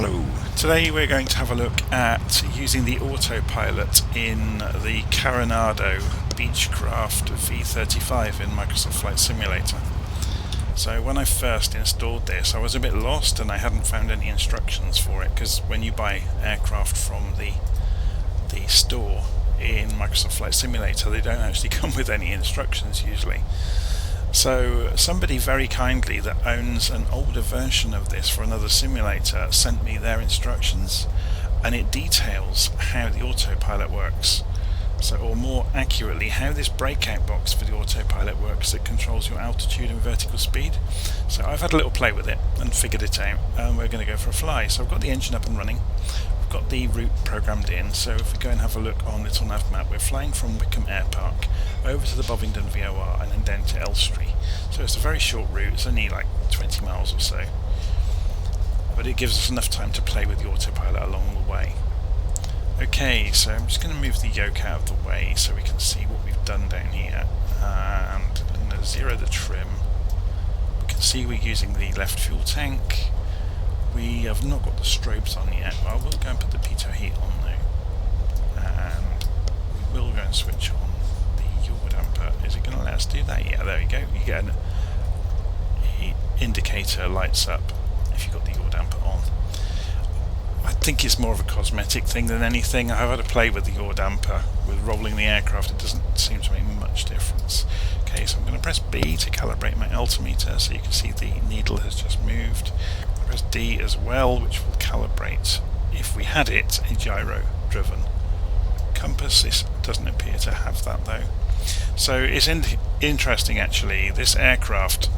Hello, today we're going to have a look at using the autopilot in the Carenado Beechcraft V35 in Microsoft Flight Simulator. So when I first installed this I was a bit lost and I hadn't found any instructions for it, because when you buy aircraft from the store in Microsoft Flight Simulator they don't actually come with any instructions usually. So somebody very kindly that owns an older version of this for another simulator sent me their instructions, and it details how the autopilot works. So, or more accurately, how this breakout box for the autopilot works that controls your altitude and vertical speed. So I've had a little play with it and figured it out, and we're going to go for a fly. So I've got the engine up and running, we've got the route programmed in. So if we go and have a look on Little Nav Map, we're flying from Wickham Air Park over to the Bovingdon VOR and then down to Elstree. So it's a very short route, it's only like 20 miles or so, but it gives us enough time to play with the autopilot along the way. Okay, so I'm just going to move the yoke out of the way so we can see what we've done down here, and I'm going to zero the trim. We can see we're using the left fuel tank. We have not got the strobes on yet, but I will go and put the pitot heat on now, and we will go and switch on the yaw damper. Is it going to let us do that? Yeah, there we go. You get an indicator lights up if you've got the yaw damper on. I think it's more of a cosmetic thing than anything. I've had a play with the yaw damper, with rolling the aircraft. It doesn't seem to make much difference. Okay, so I'm going to press B to calibrate my altimeter, so you can see the needle has just moved. Press D as well, which will calibrate, if we had it, a gyro driven compass. This doesn't appear to have that though. So it's interesting actually. This aircraft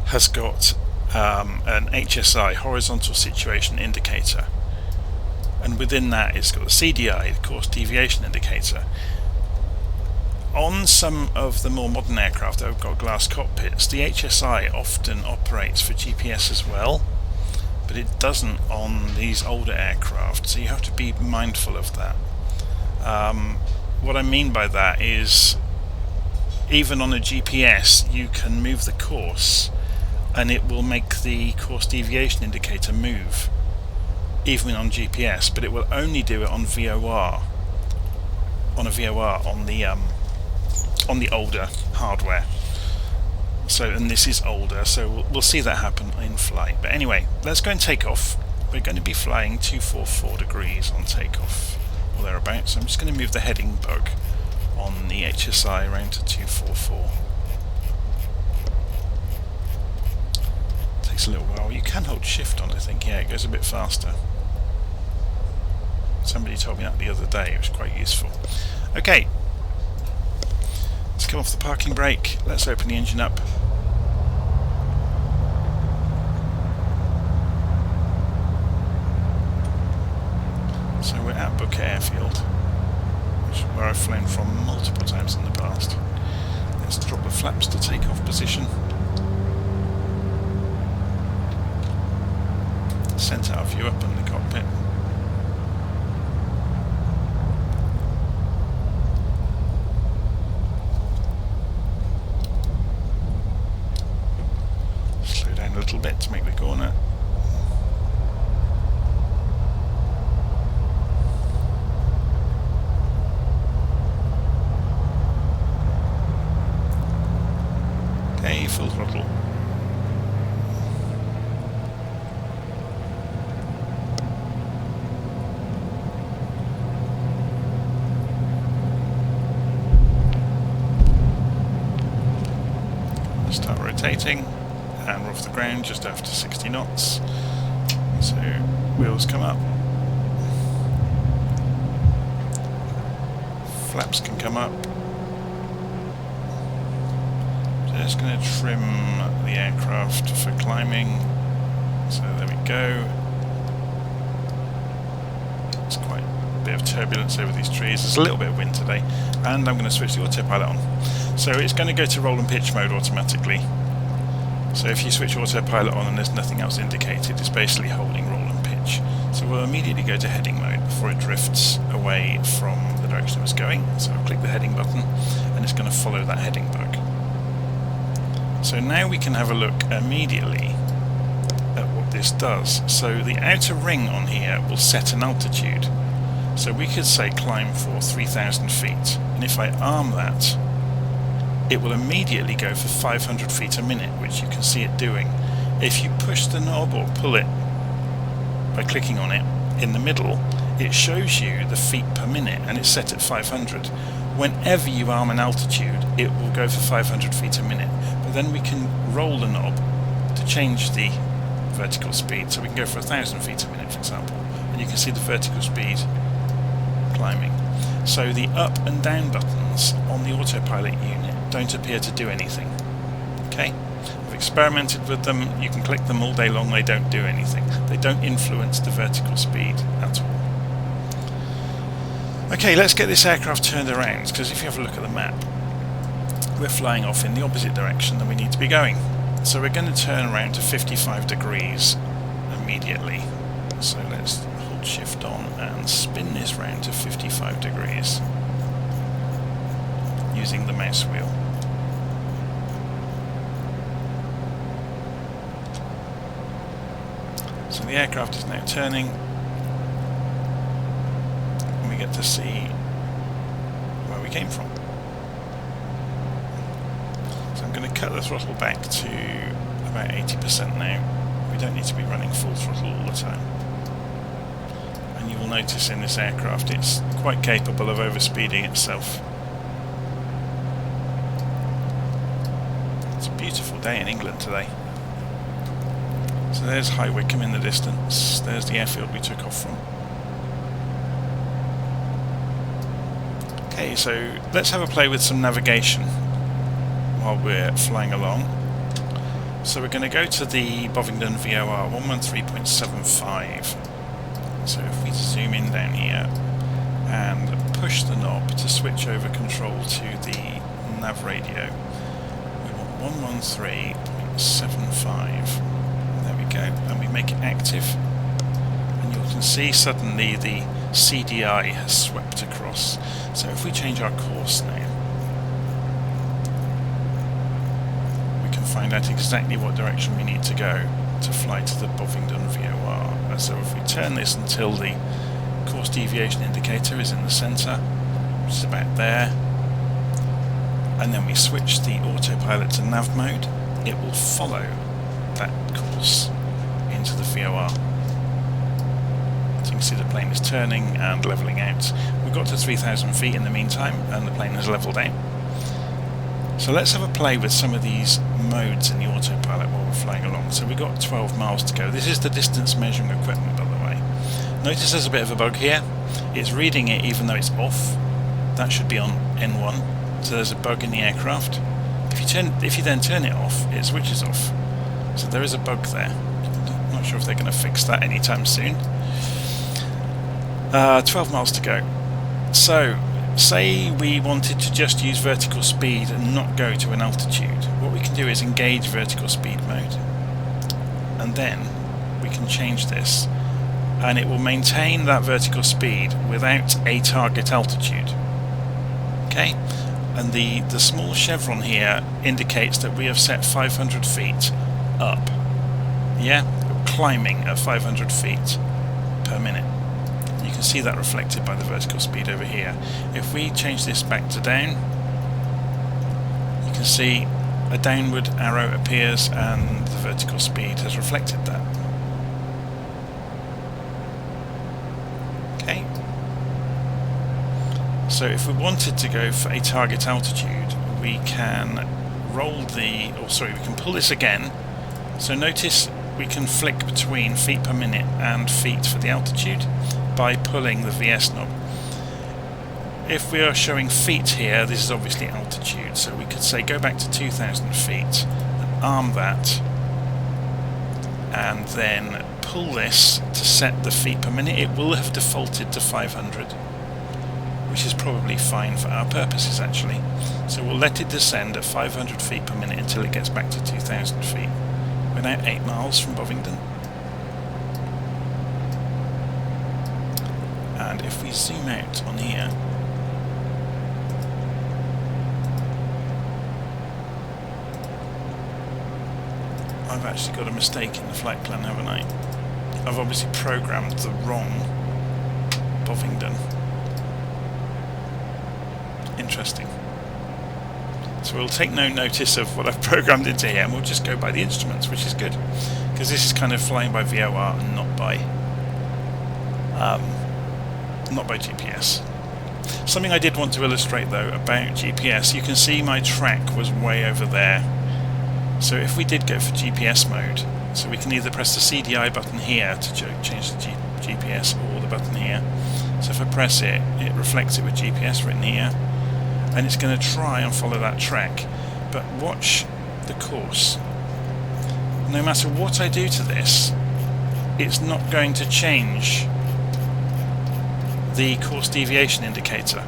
has got an HSI, horizontal situation indicator, and within that it's got the CDI, the course deviation indicator. On some of the more modern aircraft that have got glass cockpits, the HSI often operates for GPS as well, but it doesn't on these older aircraft, so you have to be mindful of that. What I mean by that is, even on a GPS you can move the course and it will make the course deviation indicator move, even on GPS, but it will only do it on VOR, on the older hardware. So, and this is older, so we'll see that happen in flight. But anyway, let's go and take off. We're going to be flying 244 degrees on takeoff or thereabouts. So I'm just going to move the heading bug on the HSI around to 244. Takes a little while. You can hold shift on, I think. Yeah, it goes a bit faster. Somebody told me that the other day. It was quite useful. Okay, let's come off the parking brake. Let's open the engine up. So we're at Booker Airfield, which is where I've flown from multiple times in the past. Let's drop the flaps to take off position. Centre our view up in the cockpit. Slow down a little bit to make the corner. Okay, full throttle. Start rotating, and we're off the ground just after 60 knots. So wheels come up, flaps can come up. Just going to trim the aircraft for climbing. So there we go. It's quite a bit of turbulence over these trees. There's a little bit of wind today, and I'm going to switch the autopilot on. So it's going to go to roll and pitch mode automatically. So if you switch autopilot on and there's nothing else indicated, it's basically holding roll and pitch. So we'll immediately go to heading mode before it drifts away from the direction it was going. So I'll click the heading button and it's going to follow that heading bug. So now we can have a look immediately at what this this does. So the outer ring on here will set an altitude. So we could say climb for 3,000 feet, and if I arm that, it will immediately go for 500 feet a minute, which you can see it doing. If you push the knob or pull it by clicking on it in the middle, it shows you the feet per minute, and it's set at 500. Whenever you arm an altitude, it will go for 500 feet a minute, but then we can roll the knob to change the vertical speed, so we can go for 1,000 feet a minute, for example, and you can see the vertical speed climbing. So the up and down buttons on the autopilot unit don't appear to do anything. Okay? I've experimented with them, you can click them all day long, they don't do anything. They don't influence the vertical speed at all. Okay, let's get this aircraft turned around, because if you have a look at the map, we're flying off in the opposite direction than we need to be going. So we're going to turn around to 55 degrees immediately. So let's hold shift on and spin this round to 55 degrees using the mouse wheel. So the aircraft is now turning, and we get to see where we came from. So I'm going to cut the throttle back to about 80% now. We don't need to be running full throttle all the time. And you will notice in this aircraft it's quite capable of overspeeding itself. It's a beautiful day in England today. So there's High Wycombe in the distance, there's the airfield we took off from. Okay, so let's have a play with some navigation while we're flying along. So we're going to go to the Bovingdon VOR 113.75. So if we zoom in down here and push the knob to switch over control to the nav radio, we want 113.75. There we go, and we make it active, and you can see suddenly the CDI has swept across. So if we change our course now, we can find out exactly what direction we need to go to fly to the Bovingdon VOR. So if we turn this until the course deviation indicator is in the centre, which is about there, and then we switch the autopilot to nav mode, it will follow that course into the VOR. So you can see the plane is turning and levelling out. We've got to 3,000 feet in the meantime, and the plane has levelled out. So let's have a play with some of these modes in the autopilot while we're flying along. So we've got 12 miles to go. This is the distance measuring equipment, by the way. Notice there's a bit of a bug here. It's reading it even though it's off. That should be on N1. So there's a bug in the aircraft. If you then turn it off, it switches off. So there is a bug there. I'm not sure if they're going to fix that anytime soon. 12 miles to go. So, say we wanted to just use vertical speed and not go to an altitude. What we can do is engage vertical speed mode, and then we can change this, and it will maintain that vertical speed without a target altitude. Okay? And the small chevron here indicates that we have set 500 feet up. Yeah? We're climbing at 500 feet per minute. You can see that reflected by the vertical speed over here. If we change this back to down, you can see a downward arrow appears and the vertical speed has reflected that. Okay. So if we wanted to go for a target altitude, we can we can pull this again. So notice we can flick between feet per minute and feet for the altitude by pulling the VS knob. If we are showing feet here, this is obviously altitude, so we could say go back to 2,000 feet and arm that, and then pull this to set the feet per minute. It will have defaulted to 500, which is probably fine for our purposes actually. So we'll let it descend at 500 feet per minute until it gets back to 2,000 feet. We're now 8 miles from Bovingdon. And if we zoom out on here, I've actually got a mistake in the flight plan, haven't I? I've obviously programmed the wrong Bovingdon. Interesting. So we'll take no notice of what I've programmed into here, and we'll just go by the instruments, which is good, because this is kind of flying by VOR and not by GPS. Something I did want to illustrate though about GPS, you can see my track was way over there. So if we did go for GPS mode, so we can either press the CDI button here to change the GPS, or the button here. So if I press it, it reflects it with GPS written here, and it's going to try and follow that track. But watch the course. No matter what I do to this, it's not going to change the course deviation indicator.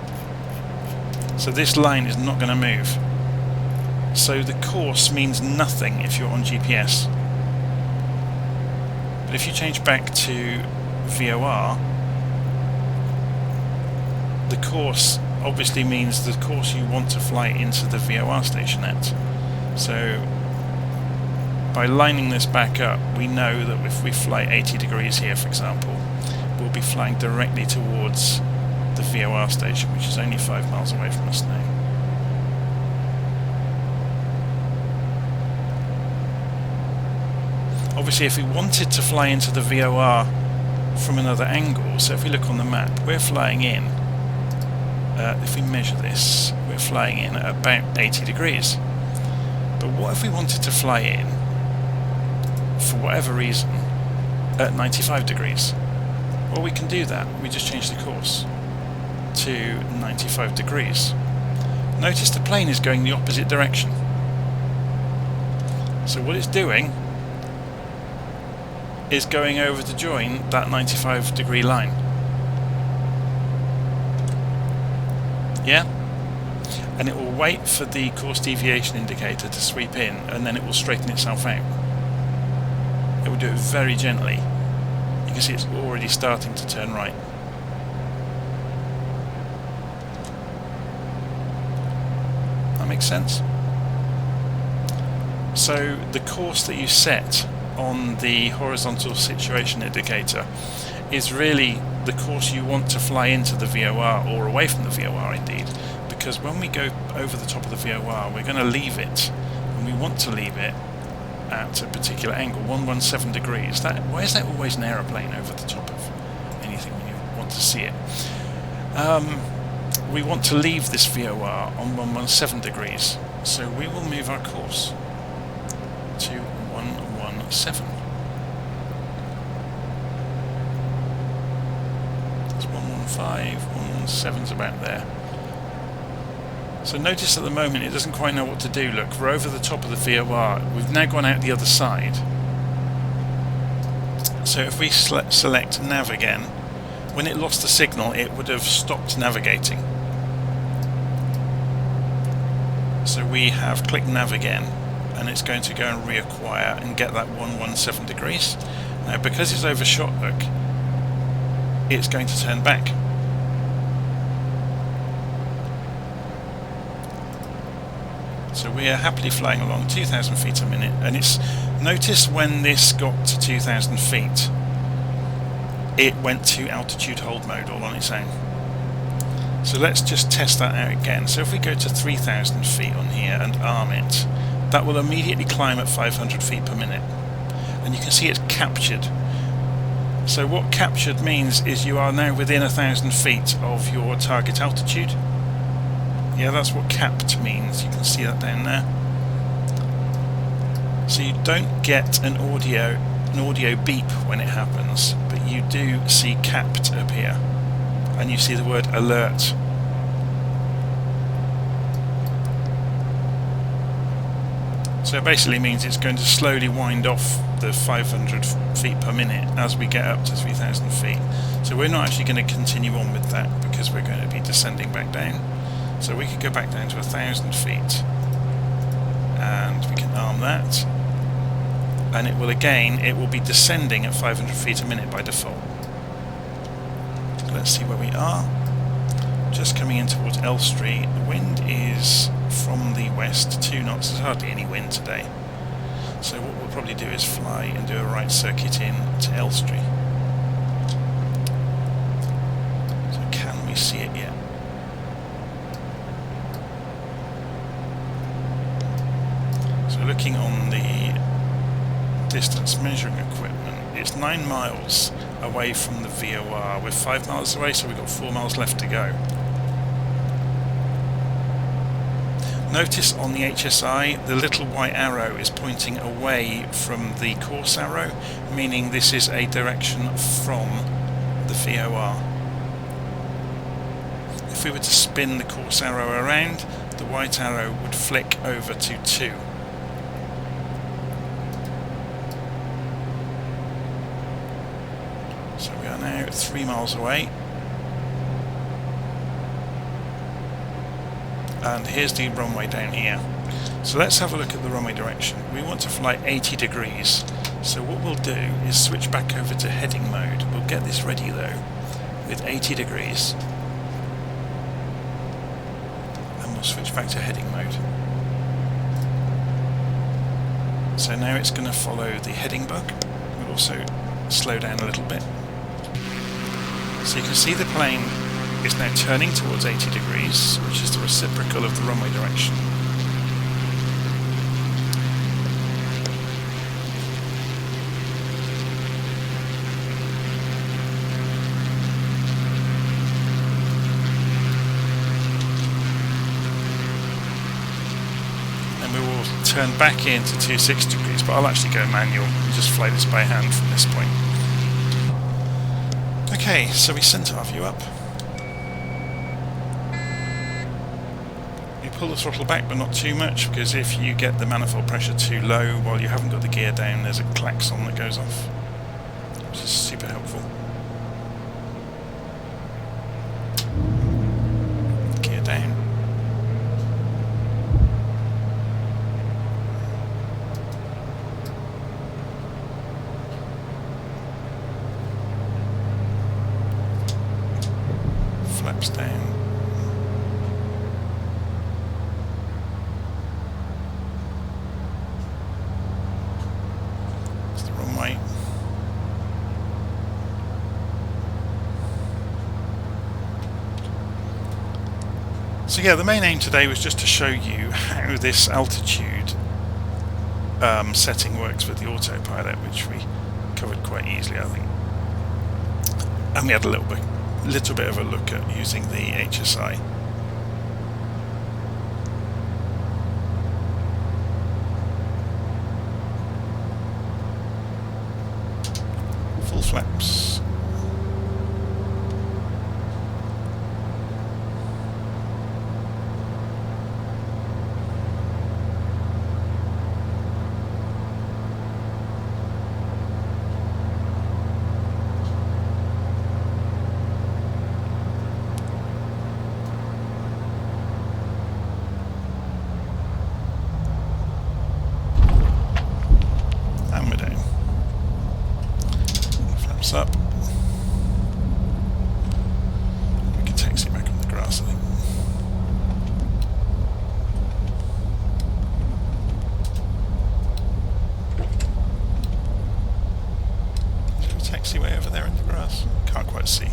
So this line is not going to move. So the course means nothing if you're on GPS. But if you change back to VOR, the course obviously means the course you want to fly into the VOR station at. So by lining this back up, we know that if we fly 80 degrees here, for example, we'll be flying directly towards the VOR station, which is only 5 miles away from us now. Obviously, if we wanted to fly into the VOR from another angle, so if we look on the map, we're flying in, if we measure this, we're flying in at about 80 degrees. But what if we wanted to fly in, for whatever reason, at 95 degrees? Well, we can do that. We just change the course to 95 degrees. Notice the plane is going the opposite direction. So what it's doing is going over to join that 95 degree line. Yeah? And it will wait for the course deviation indicator to sweep in, and then it will straighten itself out. It will do it very gently. You can see it's already starting to turn right. That makes sense? So the course that you set on the horizontal situation indicator is really the course you want to fly into the VOR, or away from the VOR indeed, because when we go over the top of the VOR, we're going to leave it, and we want to leave it at a particular angle, 117 degrees. Why is that always an aeroplane over the top of anything when you want to see it? We want to leave this VOR on 117 degrees, so we will move our course to 117. It's 115, 117's about there. So notice at the moment it doesn't quite know what to do. Look, we're over the top of the VOR. We've now gone out the other side. So if we select nav again, when it lost the signal it would have stopped navigating. So we have clicked nav again, and it's going to go and reacquire and get that 117 degrees. Now because it's overshot, look, it's going to turn back. So we are happily flying along 2,000 feet a minute, and it's, notice when this got to 2,000 feet it went to altitude hold mode all on its own. So let's just test that out again. So if we go to 3,000 feet on here and arm it, that will immediately climb at 500 feet per minute, and you can see it's captured. So what captured means is you are now within 1,000 feet of your target altitude. Yeah, that's what capped means. You can see that down there. So you don't get an audio beep when it happens, but you do see capped appear, and you see the word alert. So it basically means it's going to slowly wind off the 500 feet per minute as we get up to 3,000 feet. So we're not actually going to continue on with that because we're going to be descending back down. So we could go back down to 1,000 feet, and we can arm that, and it will be descending at 500 feet a minute by default. Let's see where we are. Just coming in towards Elstree. The wind is from the west, 2 knots. There's hardly any wind today. So what we'll probably do is fly and do a right circuit in to Elstree. So can we see it yet? So looking on the distance measuring equipment, it's 9 miles away from the VOR. We're 5 miles away, so we've got 4 miles left to go. Notice on the HSI the little white arrow is pointing away from the course arrow, meaning this is a direction from the VOR. If we were to spin the course arrow around, the white arrow would flick over to 2. So we are now 3 miles away. And here's the runway down here. So let's have a look at the runway direction. We want to fly 80 degrees. So what we'll do is switch back over to heading mode. We'll get this ready though with 80 degrees. And we'll switch back to heading mode. So now it's going to follow the heading bug. We'll also slow down a little bit. So you can see the plane is now turning towards 80 degrees, which is the reciprocal of the runway direction. And we will turn back into 26 degrees, but I'll actually go manual and just fly this by hand from this point. Okay, so we center our view up. Pull the throttle back, but not too much, because if you get the manifold pressure too low while you haven't got the gear down, there's a klaxon that goes off, which is super helpful. Gear down. Flaps down. So yeah, the main aim today was just to show you how this altitude setting works with the autopilot, which we covered quite easily, I think. And we had a little bit of a look at using the HSI. Full flaps. Up. We can taxi back on the grass, I think. Is there a taxiway over there in the grass? Can't quite see.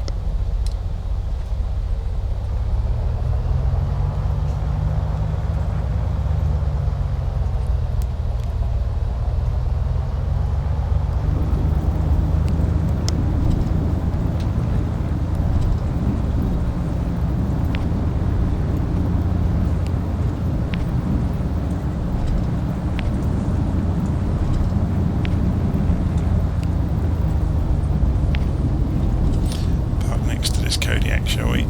Shall we?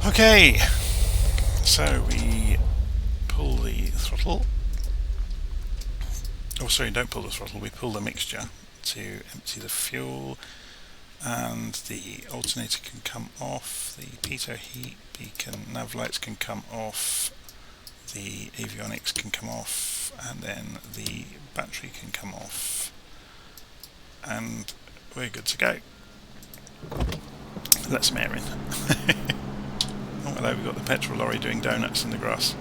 Okay, so we pull the throttle. Oh, sorry, don't pull the throttle, we pull the mixture to empty the fuel. and the alternator can come off, the pitot heat beacon nav lights can come off, the avionics can come off, and then the battery can come off, and we're good to go. Let some air in. Oh hello, we've got the petrol lorry doing donuts in the grass.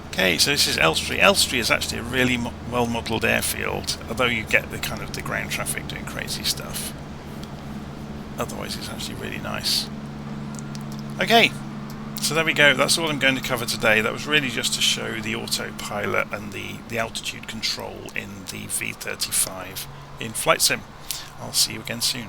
Okay, so this is Elstree. Elstree is actually a really well modelled airfield, although you get the kind of the ground traffic doing crazy stuff. Otherwise it's actually really nice. Okay, so there we go, that's all I'm going to cover today. That was really just to show the autopilot and the altitude control in the V35 in Flight Sim. I'll see you again soon.